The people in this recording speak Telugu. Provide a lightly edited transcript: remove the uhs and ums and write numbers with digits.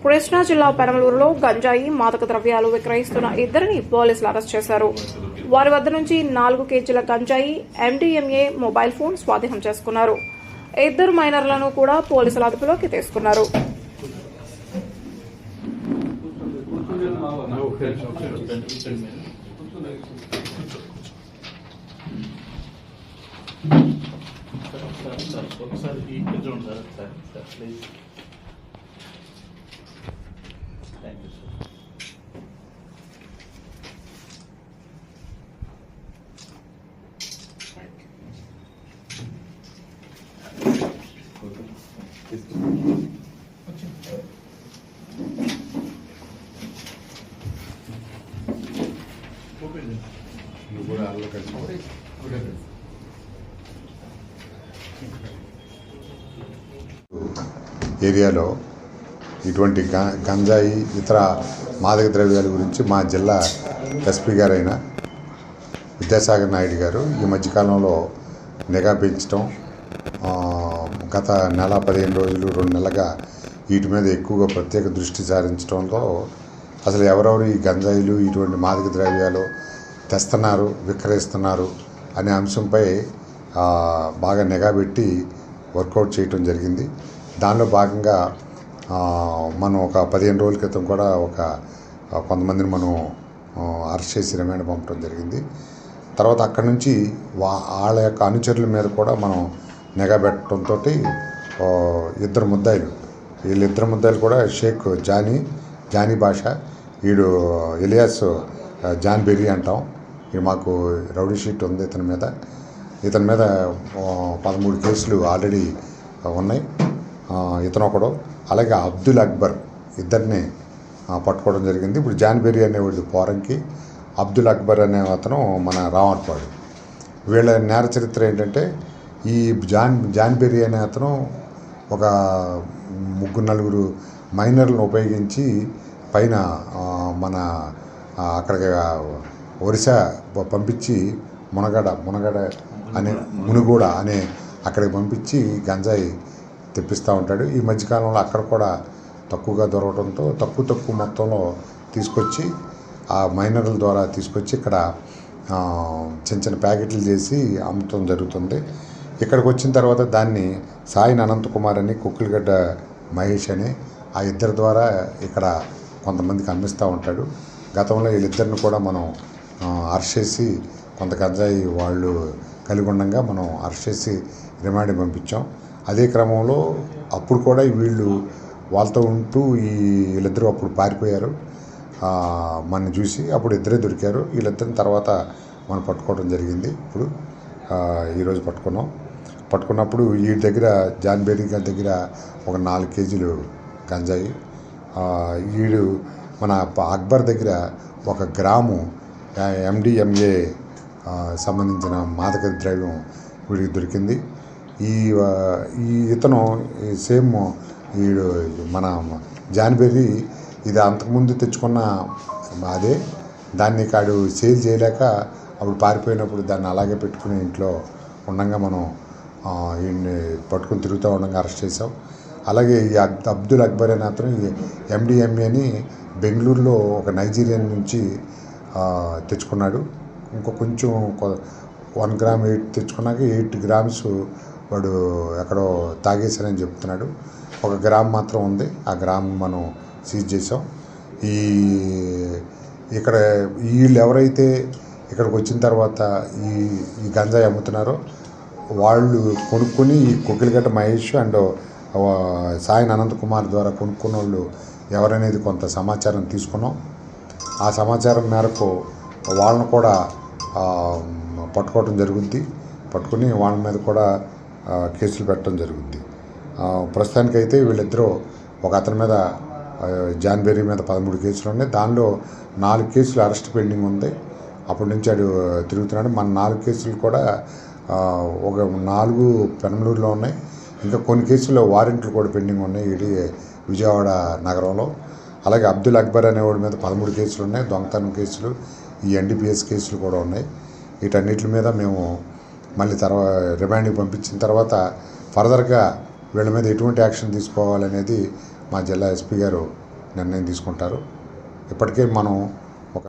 కృష్ణా జిల్లా పెనమలూరులో గంజాయి మాదక ద్రవ్యాలు విక్రయిస్తున్న ఇద్దరిని పోలీసులు అరెస్ట్ చేశారు. వారి వద్ద నుంచి 4 కేజీల గంజాయి, MDMA మొబైల్ ఫోన్ స్వాధీనం చేసుకున్నారు. ఇద్దరు మైనర్లను కూడా పోలీసుల అదుపులోకి తీసుకున్నారు. ఏరియాలో ఇటువంటి గంజాయి ఇతర మాదక ద్రవ్యాల గురించి మా జిల్లా ఎస్పీ గారైన విద్యాసాగర్ నాయుడు గారు ఈ మధ్యకాలంలో నిఘా పెంచడం, గత నెల 15 రోజులు 2 నెలలుగా వీటి మీద ఎక్కువగా ప్రత్యేక దృష్టి సారించడంతో అసలు ఎవరెవరు ఈ గంజాయిలు ఇటువంటి మాదక ద్రవ్యాలు తెస్తున్నారు, విక్రయిస్తున్నారు అనే అంశంపై బాగా నిఘా పెట్టి వర్కౌట్ చేయటం జరిగింది. దానిలో భాగంగా మనం ఒక 15 రోజుల క్రితం కూడా కొంతమందిని మనం అరెస్ట్ చేసి రిమాండ్ పంపడం జరిగింది. తర్వాత అక్కడి నుంచి వాళ్ళ యొక్క అనుచరుల మీద కూడా మనం నిఘా పెట్టడంతో వీళ్ళిద్దరు ముద్దాయిలు కూడా షేక్ జానీ బాషా, వీడు ఎలియాస్ జాన్ బెర్రీ అంటాం. ఇది మాకు రౌడీ షీట్ ఉంది ఇతని మీద 13 కేసులు ఆల్రెడీ ఉన్నాయి. ఇతను ఒకడు, అలాగే అబ్దుల్ అక్బర్ ఇద్దరిని పట్టుకోవడం జరిగింది. ఇప్పుడు జాన్ బెర్రీ అనేవాడు పోరంకి, అబ్దుల్ అక్బర్ అనే అతను మన రామర్పాడు. వీళ్ళ నేర చరిత్ర ఏంటంటే, ఈ జాన్ బెర్రీ అనే అతను ఒక 3-4 మైనర్లను ఉపయోగించి పైన మన అక్కడికి ఒరిస్సా పంపించి మునుగోడ అనే అక్కడికి పంపించి గంజాయి తెప్పిస్తూ ఉంటాడు. ఈ మధ్యకాలంలో అక్కడ కూడా తక్కువగా దొరకడంతో తక్కువ మొత్తంలో తీసుకొచ్చి ఆ మైనర్ల ద్వారా తీసుకొచ్చి ఇక్కడ చిన్న ప్యాకెట్లు చేసి అమ్మటం జరుగుతుంది. ఇక్కడికి వచ్చిన తర్వాత దాన్ని సాయిన్ అనంతకుమార్ అని, కుక్కులగడ్డ మహేష్ అని ఆ ఇద్దరి ద్వారా ఇక్కడ కొంతమందికి అమ్మిస్తూ ఉంటాడు. గతంలో వీళ్ళిద్దరిని కూడా మనం అరెస్ట్ చేసి కొంత గంజాయి వాళ్ళు కలిగి ఉండగా మనం అరెస్ట్ చేసి రిమాండ్ పంపించాం. అదే క్రమంలో అప్పుడు కూడా వీళ్ళు వాళ్ళతో ఉంటూ వీళ్ళిద్దరూ అప్పుడు పారిపోయారు. మన చూసి అప్పుడు ఇద్దరే దొరికారు. వీళ్ళిద్దరిని తర్వాత మనం పట్టుకోవడం జరిగింది. ఇప్పుడు ఈరోజు పట్టుకున్నప్పుడు వీడి దగ్గర జాన్ బెర్రీ గారి దగ్గర ఒక 4 కేజీలు గంజాయి, వీడు మన అక్బర్ దగ్గర 1 గ్రాము MDMA సంబంధించిన మాదక ద్రవ్యం వీడికి దొరికింది. ఇతను సేమ్ వీడు మన జాన్ బెర్రీ ఇది అంతకుముందు తెచ్చుకున్న అదే, దాన్ని కాడు సేల్ చేయలేక అప్పుడు పారిపోయినప్పుడు దాన్ని అలాగే పెట్టుకుని ఇంట్లో ఉండగా మనం వీడిని పట్టుకుని తిరుగుతూ ఉండగా అరెస్ట్ చేసాం. అలాగే ఈ అబ్దుల్ అక్బర్ అనే అతను MDMAని బెంగళూరులో ఒక నైజీరియన్ నుంచి తెచ్చుకున్నాడు. కొంచెం 1 గ్రామ్ 8 తెచ్చుకున్నాక 8 గ్రామ్స్ వాడు ఎక్కడో తాగేశానని చెప్తున్నాడు. 1 గ్రామ్ మాత్రం ఉంది, ఆ గ్రామ్ మనం సీజ్ చేసాం. ఇక్కడ వీళ్ళు ఎవరైతే ఇక్కడికి వచ్చిన తర్వాత ఈ గంజాయి అమ్ముతున్నారో వాళ్ళు కొనుక్కొని ఈ కుక్కిలగడ్డ మహేష్ అండ్ సాయిన్ అనంతకుమార్ ద్వారా కొనుక్కున్న వాళ్ళు ఎవరనేది కొంత సమాచారం తీసుకున్నాం. ఆ సమాచారం మేరకు వాళ్ళను కూడా పట్టుకోవడం జరుగుద్ది. పట్టుకుని వాళ్ళ మీద కూడా కేసులు పెట్టడం జరుగుద్ది. ప్రస్తుతానికైతే వీళ్ళిద్దరూ ఒక అతని మీద జాన్ బెర్రీ మీద 13 కేసులు ఉన్నాయి. దానిలో 4 కేసులు అరెస్ట్ పెండింగ్ ఉంది. అప్పటి నుంచి వాడు తిరుగుతున్నాడు. మన 4 కేసులు కూడా ఒక 4 పెనమలూరులో ఉన్నాయి. ఇంకా కొన్ని కేసుల్లో వారెంట్లు కూడా పెండింగ్ ఉన్నాయి విజయవాడ నగరంలో. అలాగే అబ్దుల్ అక్బర్ అనేవాడి మీద 13 కేసులు ఉన్నాయి, దొంగతనం కేసులు, ఈ NDPS కేసులు కూడా ఉన్నాయి. వీటన్నిటి మీద మేము మళ్ళీ రిమాండ్కి పంపించిన తర్వాత ఫర్దర్గా వీళ్ళ మీద ఎటువంటి యాక్షన్ తీసుకోవాలనేది మా జిల్లా ఎస్పీ గారు నిర్ణయం తీసుకుంటారు. ఇప్పటికే మనం